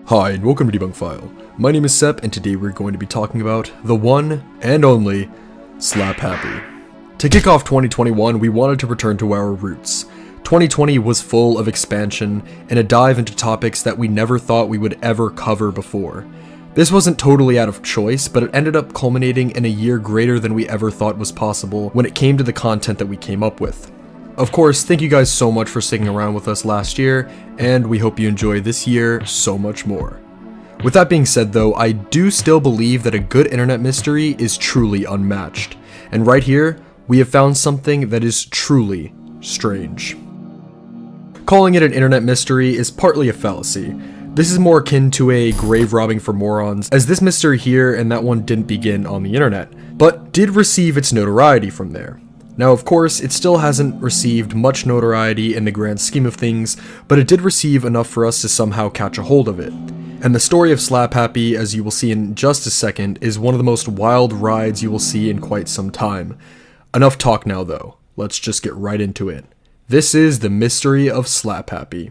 Hi, and welcome to Debunk File. My name is Sep, and today we're going to be talking about the one and only Slap Happy. To kick off 2021, we wanted to return to our roots. 2020 was full of expansion and a dive into topics that we never thought we would ever cover before. This wasn't totally out of choice, but it ended up culminating in a year greater than we ever thought was possible when it came to the content that we came up with. Of course, thank you guys so much for sticking around with us last year, and we hope you enjoy this year so much more. With that being said though, I do still believe that a good internet mystery is truly unmatched. And right here, we have found something that is truly strange. Calling it an internet mystery is partly a fallacy. This is more akin to a grave robbing for morons, as this mystery here and that one didn't begin on the internet, but did receive its notoriety from there. Now, of course, it still hasn't received much notoriety in the grand scheme of things, but it did receive enough for us to somehow catch a hold of it. And the story of Slap Happy, as you will see in just a second, is one of the most wild rides you will see in quite some time. Enough talk now though, let's just get right into it. This is the mystery of Slap Happy.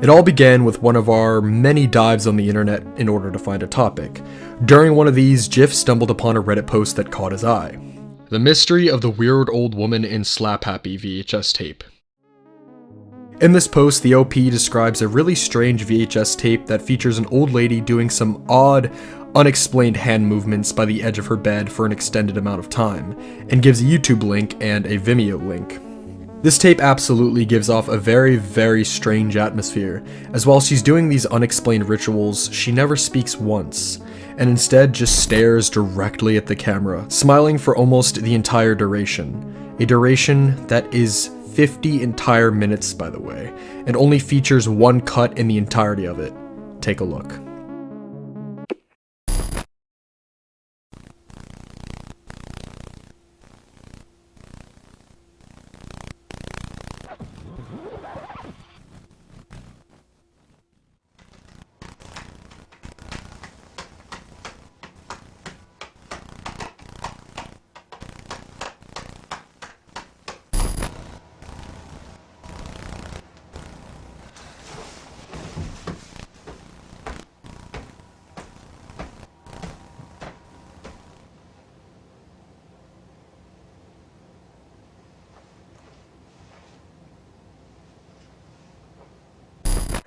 It all began with one of our many dives on the internet in order to find a topic. During one of these, Jiff stumbled upon a Reddit post that caught his eye. The mystery of the weird old woman in Slap Happy VHS tape. In this post, the OP describes a really strange VHS tape that features an old lady doing some odd, unexplained hand movements by the edge of her bed for an extended amount of time, and gives a YouTube link and a Vimeo link. This tape absolutely gives off a very strange atmosphere, as while she's doing these unexplained rituals, she never speaks once, and instead just stares directly at the camera, smiling for almost the entire duration. A duration that is 50 entire minutes, by the way, and only features one cut in the entirety of it. Take a look.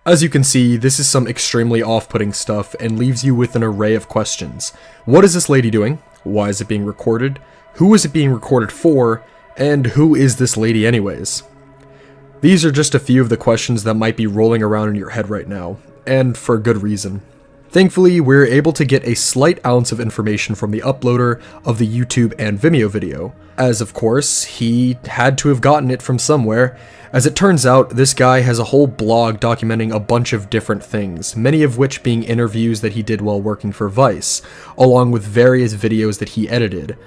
As you can see, this is some extremely off-putting stuff and leaves you with an array of questions. What is this lady doing? Why is it being recorded? Who is it being recorded for? And who is this lady anyways? These are just a few of the questions that might be rolling around in your head right now, and for good reason. Thankfully, we're able to get a slight ounce of information from the uploader of the YouTube and Vimeo video, as of course, he had to have gotten it from somewhere. As it turns out, this guy has a whole blog documenting a bunch of different things, many of which being interviews that he did while working for Vice, along with various videos that he edited.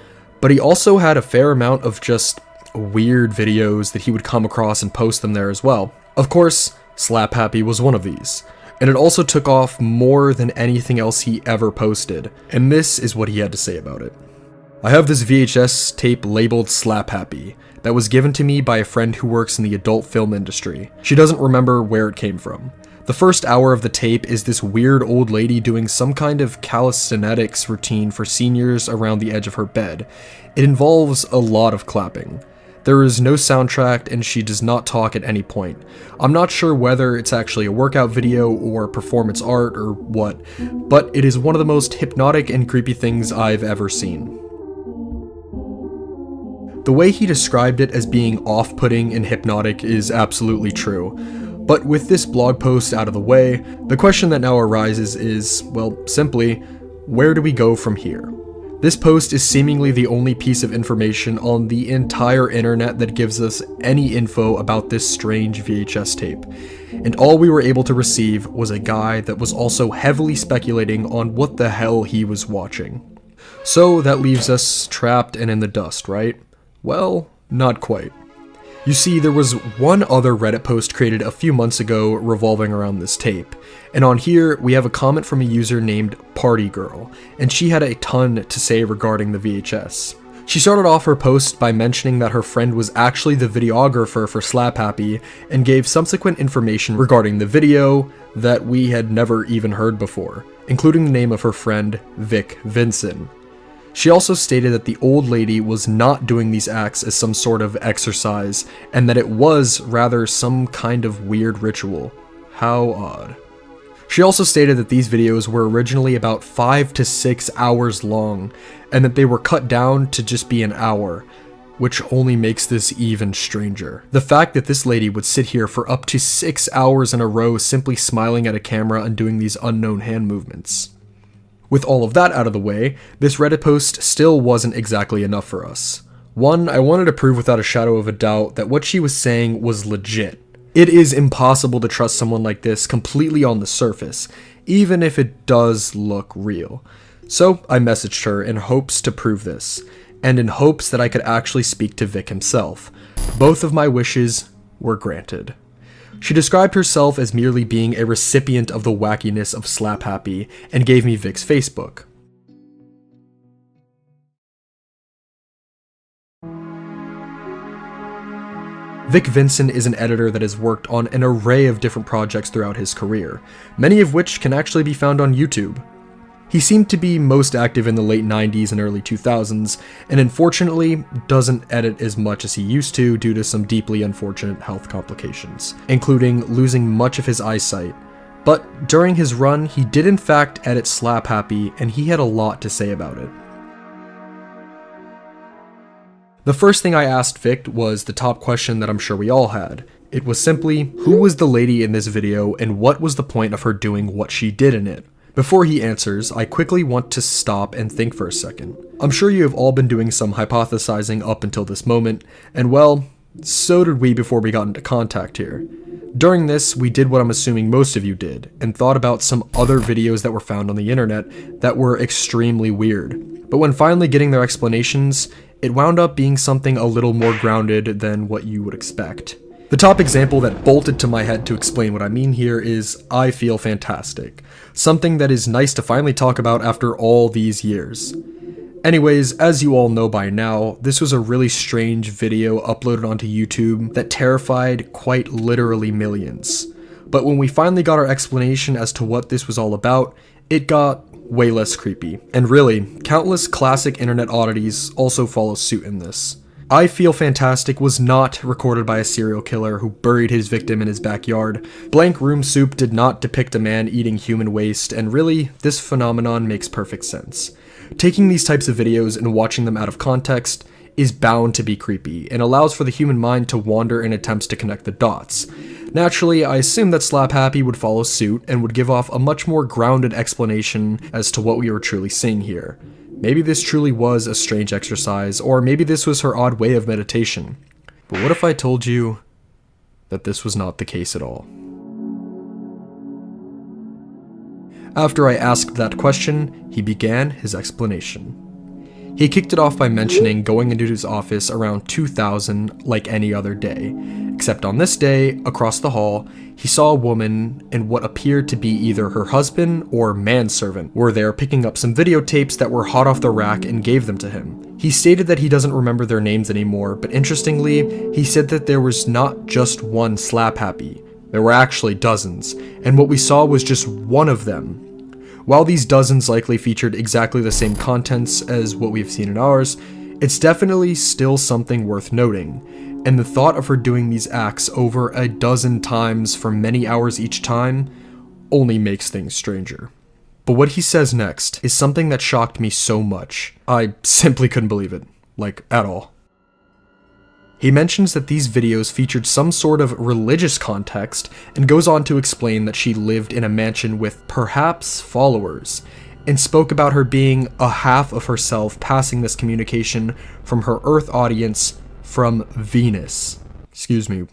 But he also had a fair amount of just weird videos that he would come across and post them there as well. Of course, Slap Happy was one of these. And it also took off more than anything else he ever posted, and this is what he had to say about it. I have this VHS tape labeled Slap Happy that was given to me by a friend who works in the adult film industry. She doesn't remember where it came from. The first hour of the tape is this weird old lady doing some kind of calisthenics routine for seniors around the edge of her bed. It involves a lot of clapping. There is no soundtrack and she does not talk at any point. I'm not sure whether it's actually a workout video or performance art or what, but it is one of the most hypnotic and creepy things I've ever seen. The way he described it as being off-putting and hypnotic is absolutely true. But with this blog post out of the way, the question that now arises is, well, simply, where do we go from here? This post is seemingly the only piece of information on the entire internet that gives us any info about this strange VHS tape, and all we were able to receive was a guy that was also heavily speculating on what the hell he was watching. So that leaves us trapped and in the dust, right? Well, not quite. You see, there was one other Reddit post created a few months ago revolving around this tape, and on here we have a comment from a user named Party Girl, and she had a ton to say regarding the VHS. She started off her post by mentioning that her friend was actually the videographer for Slap Happy and gave subsequent information regarding the video that we had never even heard before, including the name of her friend, Vic Vincent. She also stated that the old lady was not doing these acts as some sort of exercise, and that it was rather some kind of weird ritual. How odd. She also stated that these videos were originally about 5 to 6 hours long, and that they were cut down to just be an hour, which only makes this even stranger. The fact that this lady would sit here for up to 6 hours in a row simply smiling at a camera and doing these unknown hand movements. With all of that out of the way, this Reddit post still wasn't exactly enough for us. One, I wanted to prove without a shadow of a doubt that what she was saying was legit. It is impossible to trust someone like this completely on the surface, even if it does look real. So I messaged her in hopes to prove this, and in hopes that I could actually speak to Vic himself. Both of my wishes were granted. She described herself as merely being a recipient of the wackiness of Slap Happy, and gave me Vic's Facebook. Vic Vincent is an editor that has worked on an array of different projects throughout his career, many of which can actually be found on YouTube. He seemed to be most active in the late 90s and early 2000s, and unfortunately doesn't edit as much as he used to due to some deeply unfortunate health complications, including losing much of his eyesight. But during his run, he did in fact edit Slap Happy, and he had a lot to say about it. The first thing I asked Vic was the top question that I'm sure we all had. It was simply, who was the lady in this video and what was the point of her doing what she did in it? Before he answers, I quickly want to stop and think for a second. I'm sure you have all been doing some hypothesizing up until this moment, and well, so did we before we got into contact here. During this, we did what I'm assuming most of you did, and thought about some other videos that were found on the internet that were extremely weird. But when finally getting their explanations, it wound up being something a little more grounded than what you would expect. The top example that bolted to my head to explain what I mean here is I Feel Fantastic, something that is nice to finally talk about after all these years. Anyways, as you all know by now, this was a really strange video uploaded onto YouTube that terrified quite literally millions. But when we finally got our explanation as to what this was all about, it got way less creepy. And really, countless classic internet oddities also follow suit in this. I Feel Fantastic was not recorded by a serial killer who buried his victim in his backyard. Blank Room Soup did not depict a man eating human waste, and really, this phenomenon makes perfect sense. Taking these types of videos and watching them out of context is bound to be creepy, and allows for the human mind to wander in attempts to connect the dots. Naturally, I assumed that Slap Happy would follow suit and would give off a much more grounded explanation as to what we were truly seeing here. Maybe this truly was a strange exercise, or maybe this was her odd way of meditation. But what if I told you that this was not the case at all? After I asked that question, he began his explanation. He kicked it off by mentioning going into his office around 2000 like any other day, except on this day, across the hall, he saw a woman and what appeared to be either her husband or manservant were there picking up some videotapes that were hot off the rack and gave them to him. He stated that he doesn't remember their names anymore, but interestingly, he said that there was not just one Slap Happy. There were actually dozens, and what we saw was just one of them. While these dozens likely featured exactly the same contents as what we've seen in ours, it's definitely still something worth noting, and the thought of her doing these acts over a dozen times for many hours each time only makes things stranger. But what he says next is something that shocked me so much, I simply couldn't believe it, like at all. He mentions that these videos featured some sort of religious context and goes on to explain that she lived in a mansion with perhaps followers, and spoke about her being a half of herself passing this communication from her Earth audience from Venus. Excuse me,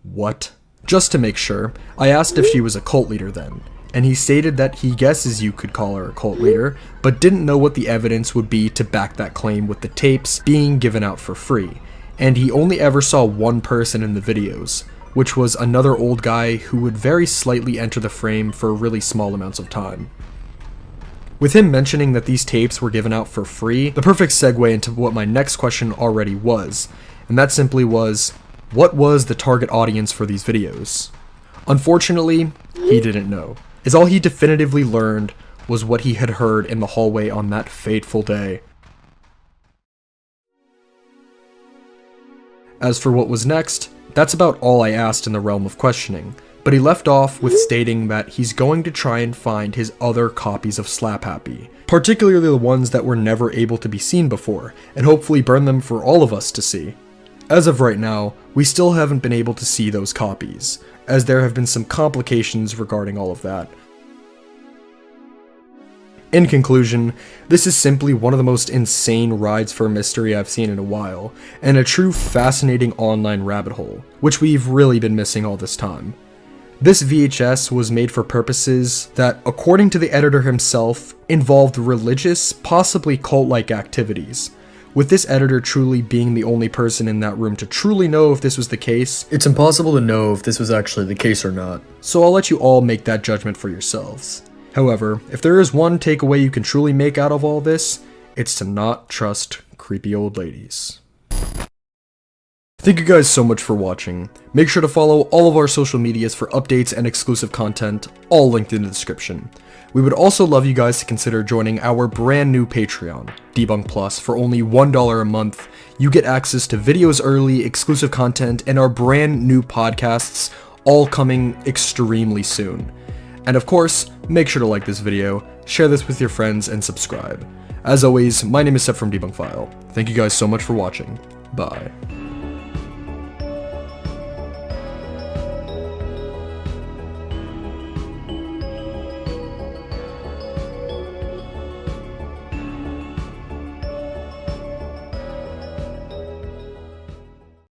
what? Just to make sure, I asked if she was a cult leader then, and he stated that he guesses you could call her a cult leader, but didn't know what the evidence would be to back that claim with the tapes being given out for free. And he only ever saw one person in the videos, which was another old guy who would very slightly enter the frame for really small amounts of time. With him mentioning that these tapes were given out for free, the perfect segue into what my next question already was, and that simply was, what was the target audience for these videos? Unfortunately, he didn't know, as all he definitively learned was what he had heard in the hallway on that fateful day. As for what was next, that's about all I asked in the realm of questioning, but he left off with stating that he's going to try and find his other copies of Slap Happy, particularly the ones that were never able to be seen before, and hopefully burn them for all of us to see. As of right now, we still haven't been able to see those copies, as there have been some complications regarding all of that. In conclusion, this is simply one of the most insane rides for a mystery I've seen in a while, and a true fascinating online rabbit hole, which we've really been missing all this time. This VHS was made for purposes that, according to the editor himself, involved religious, possibly cult-like activities. With this editor truly being the only person in that room to truly know if this was the case, it's impossible to know if this was actually the case or not, so I'll let you all make that judgment for yourselves. However, if there is one takeaway you can truly make out of all this, it's to not trust creepy old ladies. Thank you guys so much for watching. Make sure to follow all of our social medias for updates and exclusive content, all linked in the description. We would also love you guys to consider joining our brand new Patreon, Debunk Plus, for only $1 a month. You get access to videos early, exclusive content, and our brand new podcasts, all coming extremely soon. And of course, make sure to like this video, share this with your friends, and subscribe. As always, my name is Seth from Debunk File. Thank you guys so much for watching. Bye.